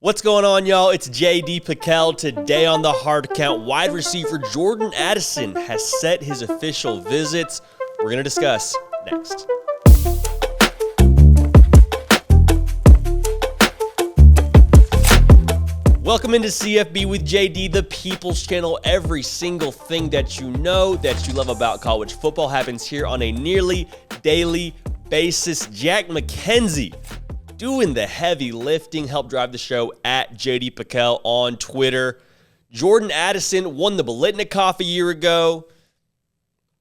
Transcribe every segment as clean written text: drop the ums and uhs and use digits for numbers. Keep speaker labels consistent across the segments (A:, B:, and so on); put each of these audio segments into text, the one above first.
A: What's going on, y'all? It's J.D. Pickell. Today on the Hard Count, wide receiver Jordan Addison has set his official visits. We're going to discuss next. Welcome into CFB with JD, the People's Channel. Every single thing that you know, that you love about college football happens here on a nearly daily basis. Jack McKenzie doing the heavy lifting, helped drive the show at JD Pickell on Twitter. Jordan Addison won the Biletnikoff a year ago,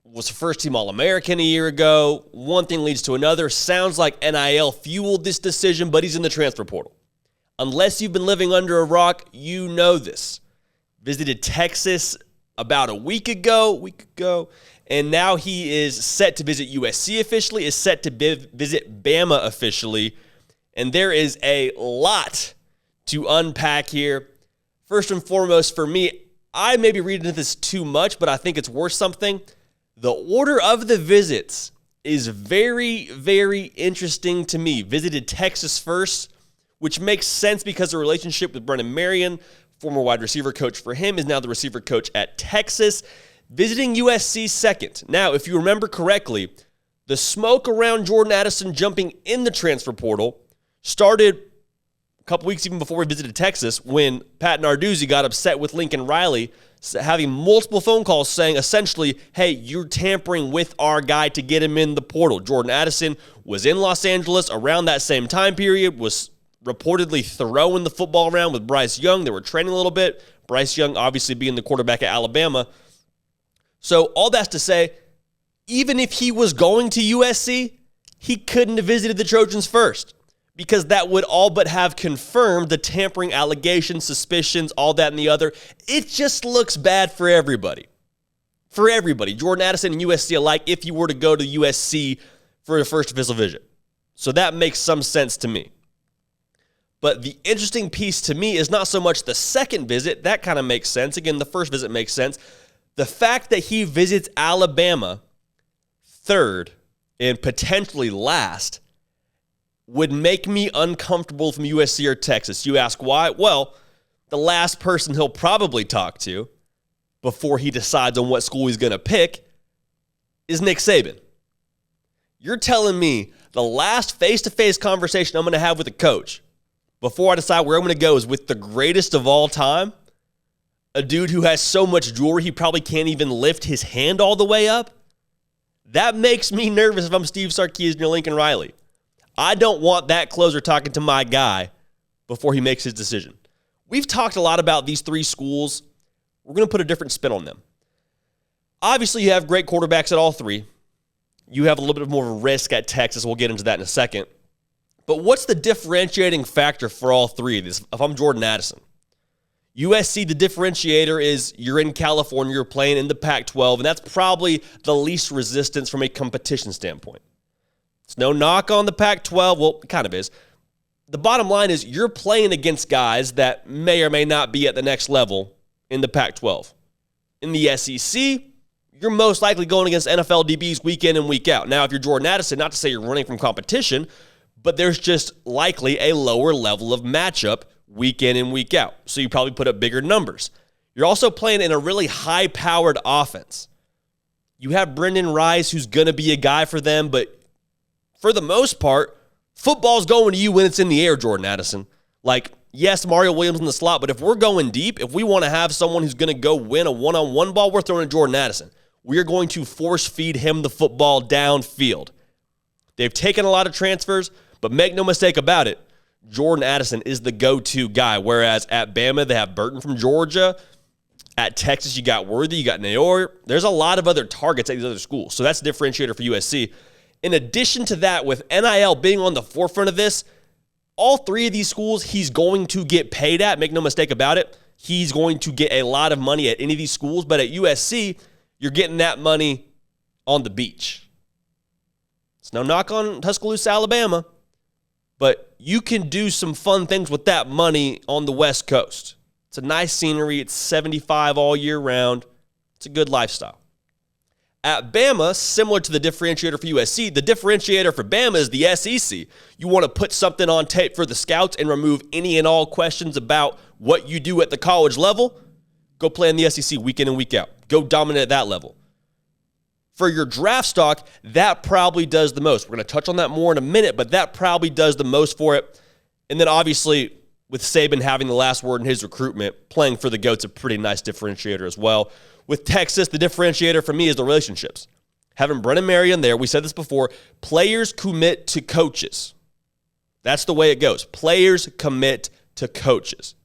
A: was a first-team All-American a year ago. One thing leads to another. Sounds like NIL fueled this decision, but he's in the transfer portal. Unless you've been living under a rock, you know this. Visited Texas about a week ago, and now he is set to visit USC officially, is set to visit Bama officially, and there is a lot to unpack here. First and foremost, for me, I may be reading this too much, but I think it's worth something. The order of the visits is very, very interesting to me. Visited Texas first, which makes sense because the relationship with Brennan Marion, former wide receiver coach for him, is now the receiver coach at Texas. Visiting USC second. Now, if you remember correctly, the smoke around Jordan Addison jumping in the transfer portal started a couple weeks even before he visited Texas when Pat Narduzzi got upset with Lincoln Riley, having multiple phone calls saying essentially, hey, you're tampering with our guy to get him in the portal. Jordan Addison was in Los Angeles around that same time period, was reportedly throwing the football around with Bryce Young. They were training a little bit. Bryce Young obviously being the quarterback at Alabama. So all that's to say, even if he was going to USC, he couldn't have visited the Trojans first because that would all but have confirmed the tampering allegations, suspicions, all that and the other. It just looks bad for everybody. For everybody. Jordan Addison and USC alike if you were to go to USC for your first official visit. So that makes some sense to me. But the interesting piece to me is not so much the second visit. That kind of makes sense. Again, the first visit makes sense. The fact that he visits Alabama third and potentially last would make me uncomfortable from USC or Texas. You ask why? Well, the last person he'll probably talk to before he decides on what school he's going to pick is Nick Saban. You're telling me the last face-to-face conversation I'm going to have with a coach before I decide where I'm going to go is with the greatest of all time, a dude who has so much jewelry he probably can't even lift his hand all the way up? That makes me nervous if I'm Steve Sarkisian or Lincoln Riley. I don't want that closer talking to my guy before he makes his decision. We've talked a lot about these three schools. We're going to put a different spin on them. Obviously, you have great quarterbacks at all three. You have a little bit more of a risk at Texas. We'll get into that in a second. But what's the differentiating factor for all three of these? If I'm Jordan Addison, USC, the differentiator is you're in California, you're playing in the Pac-12, and that's probably the least resistance from a competition standpoint. It's no knock on the Pac-12. Well, it kind of is. The bottom line is you're playing against guys that may or may not be at the next level in the Pac-12. In the SEC, you're most likely going against NFL DBs week in and week out. Now, if you're Jordan Addison, not to say you're running from competition, but there's just likely a lower level of matchup week in and week out. So you probably put up bigger numbers. You're also playing in a really high-powered offense. You have Brendan Rice, who's going to be a guy for them, but for the most part, football's going to you when it's in the air, Jordan Addison. Like, yes, Mario Williams in the slot, but if we're going deep, if we want to have someone who's going to go win a one-on-one ball, we're throwing to Jordan Addison. We are going to force-feed him the football downfield. They've taken a lot of transfers, but make no mistake about it, Jordan Addison is the go-to guy, whereas at Bama, they have Burton from Georgia. At Texas, you got Worthy, you got Nayor. There's a lot of other targets at these other schools, so that's the differentiator for USC. In addition to that, with NIL being on the forefront of this, all three of these schools he's going to get paid at. Make no mistake about it. He's going to get a lot of money at any of these schools, but at USC, you're getting that money on the beach. It's no knock on Tuscaloosa, Alabama, but you can do some fun things with that money on the West Coast. It's a nice scenery. It's 75 all year round. It's a good lifestyle. At Bama, similar to the differentiator for USC, the differentiator for Bama is the SEC. You want to put something on tape for the scouts and remove any and all questions about what you do at the college level, go play in the SEC week in and week out. Go dominate at that level. For your draft stock, that probably does the most. We're going to touch on that more in a minute, but that probably does the most for it. And then obviously, with Saban having the last word in his recruitment, playing for the GOAT's a pretty nice differentiator as well. With Texas, the differentiator for me is the relationships. Having Brennan Marion there, we said this before, players commit to coaches. That's the way it goes. Players commit to coaches.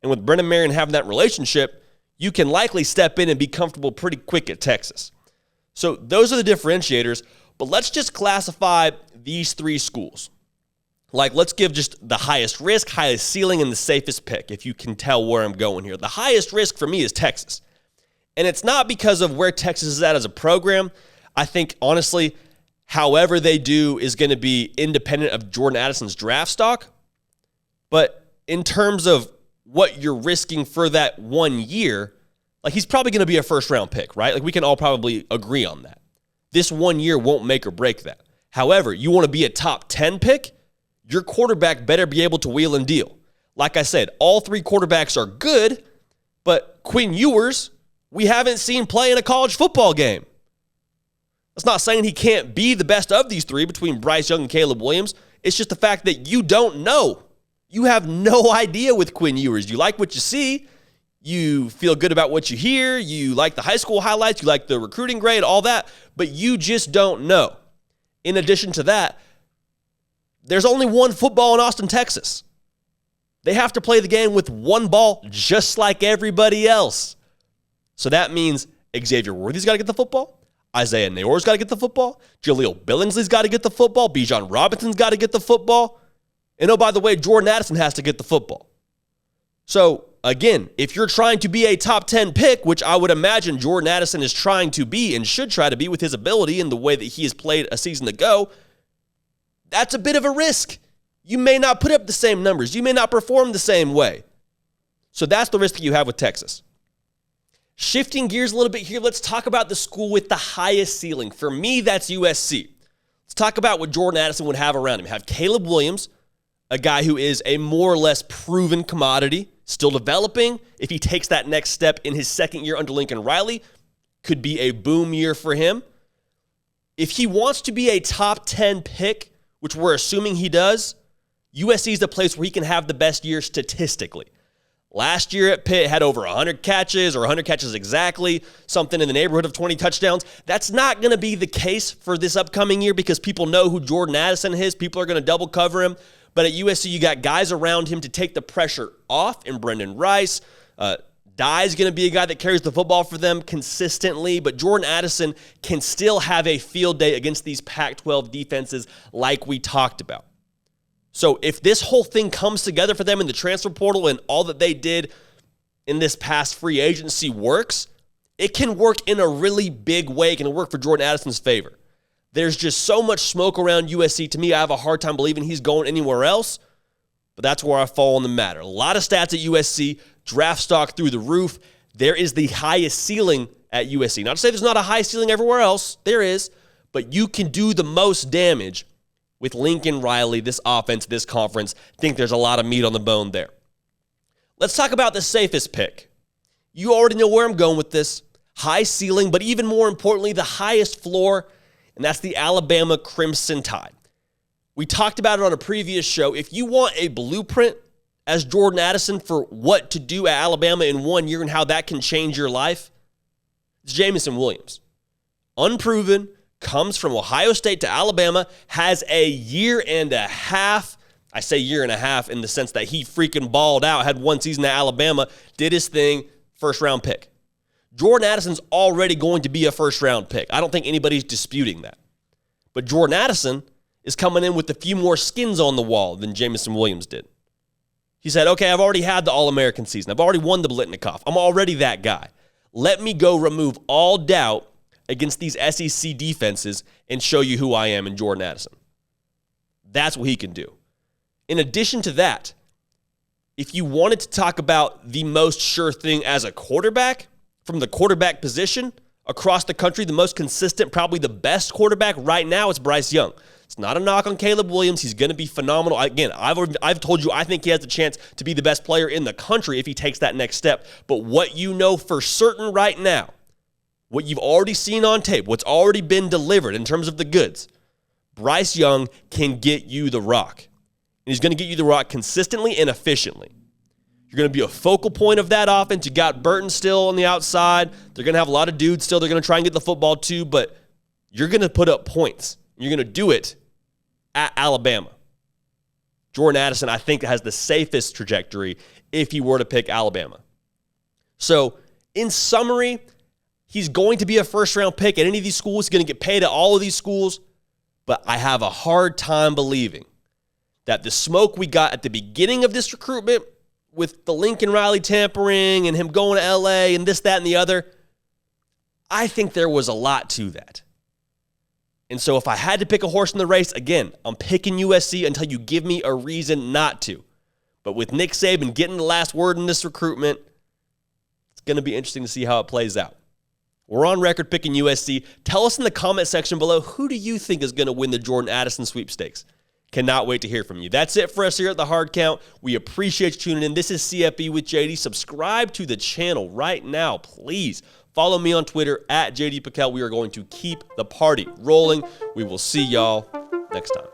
A: And with Brennan Marion having that relationship, you can likely step in and be comfortable pretty quick at Texas. So those are the differentiators, but let's just classify these three schools. Like, let's give just the highest risk, highest ceiling, and the safest pick, if you can tell where I'm going here. The highest risk for me is Texas. And it's not because of where Texas is at as a program. I think, honestly, however they do is going to be independent of Jordan Addison's draft stock. But in terms of what you're risking for that 1 year, like, he's probably going to be a first-round pick, right? Like, we can all probably agree on that. This 1 year won't make or break that. However, you want to be a top 10 pick, your quarterback better be able to wheel and deal. Like I said, all three quarterbacks are good, but Quinn Ewers, we haven't seen play in a college football game. That's not saying he can't be the best of these three between Bryce Young and Caleb Williams. It's just the fact that you don't know. You have no idea with Quinn Ewers. You like what you see. You feel good about what you hear. You like the high school highlights. You like the recruiting grade, all that. But you just don't know. In addition to that, there's only one football in Austin, Texas. They have to play the game with one ball just like everybody else. So that means Xavier Worthy's got to get the football. Isaiah Neyor's got to get the football. Jaleel Billingsley's got to get the football. Bijan Robinson's got to get the football. And oh, by the way, Jordan Addison has to get the football. So again, if you're trying to be a top 10 pick, which I would imagine Jordan Addison is trying to be and should try to be with his ability and the way that he has played a season ago, that's a bit of a risk. You may not put up the same numbers. You may not perform the same way. So that's the risk that you have with Texas. Shifting gears a little bit here, let's talk about the school with the highest ceiling. For me, that's USC. Let's talk about what Jordan Addison would have around him. Have Caleb Williams, a guy who is a more or less proven commodity, still developing. If he takes that next step in his second year under Lincoln Riley, could be a boom year for him. If he wants to be a top 10 pick, which we're assuming he does, USC is the place where he can have the best year statistically. Last year at Pitt had over 100 catches, or 100 catches exactly, something in the neighborhood of 20 touchdowns. That's not going to be the case for this upcoming year because people know who Jordan Addison is. People are going to double cover him. But at USC, you got guys around him to take the pressure off, and Brendan Rice. Dye's going to be a guy that carries the football for them consistently, but Jordan Addison can still have a field day against these Pac-12 defenses like we talked about. So if this whole thing comes together for them in the transfer portal and all that they did in this past free agency works, it can work in a really big way. It can work for Jordan Addison's favor. There's just so much smoke around USC. To me, I have a hard time believing he's going anywhere else, but that's where I fall on the matter. A lot of stats at USC, draft stock through the roof. There is the highest ceiling at USC. Not to say there's not a high ceiling everywhere else. There is, but you can do the most damage with Lincoln Riley, this offense, this conference. I think there's a lot of meat on the bone there. Let's talk about the safest pick. You already know where I'm going with this. High ceiling, but even more importantly, the highest floor, and that's the Alabama Crimson Tide. We talked about it on a previous show. If you want a blueprint as Jordan Addison for what to do at Alabama in 1 year and how that can change your life, it's Jameson Williams. Unproven, comes from Ohio State to Alabama, has a year and a half. I say year and a half in the sense that he freaking balled out, had one season at Alabama, did his thing, first-round pick. Jordan Addison's already going to be a first-round pick. I don't think anybody's disputing that. But Jordan Addison is coming in with a few more skins on the wall than Jameson Williams did. He said, okay, I've already had the All-American season. I've already won the Biletnikoff. I'm already that guy. Let me go remove all doubt against these SEC defenses and show you who I am in Jordan Addison. That's what he can do. In addition to that, if you wanted to talk about the most sure thing as a quarterback, from the quarterback position, across the country, the most consistent, probably the best quarterback right now is Bryce Young. It's not a knock on Caleb Williams. He's going to be phenomenal. Again, I've told you I think he has the chance to be the best player in the country if he takes that next step. But what you know for certain right now, what you've already seen on tape, what's already been delivered in terms of the goods, Bryce Young can get you the rock. And he's going to get you the rock consistently and efficiently. You're going to be a focal point of that offense. You got Burton still on the outside. They're going to have a lot of dudes still. They're going to try and get the football too, but you're going to put up points. You're going to do it at Alabama. Jordan Addison, I think, has the safest trajectory if he were to pick Alabama. So, in summary, he's going to be a first-round pick at any of these schools. He's going to get paid at all of these schools. But I have a hard time believing that the smoke we got at the beginning of this recruitment with the Lincoln Riley tampering and him going to LA and this, that, and the other, I think there was a lot to that. And so if I had to pick a horse in the race, again, I'm picking USC until you give me a reason not to. But with Nick Saban getting the last word in this recruitment, it's going to be interesting to see how it plays out. We're on record picking USC. Tell us in the comment section below, who do you think is going to win the Jordan Addison sweepstakes? Cannot wait to hear from you. That's it for us here at The Hard Count. We appreciate you tuning in. This is CFB with JD. Subscribe to the channel right now, please. Follow me on Twitter at JD Piquel. We are going to keep the party rolling. We will see y'all next time.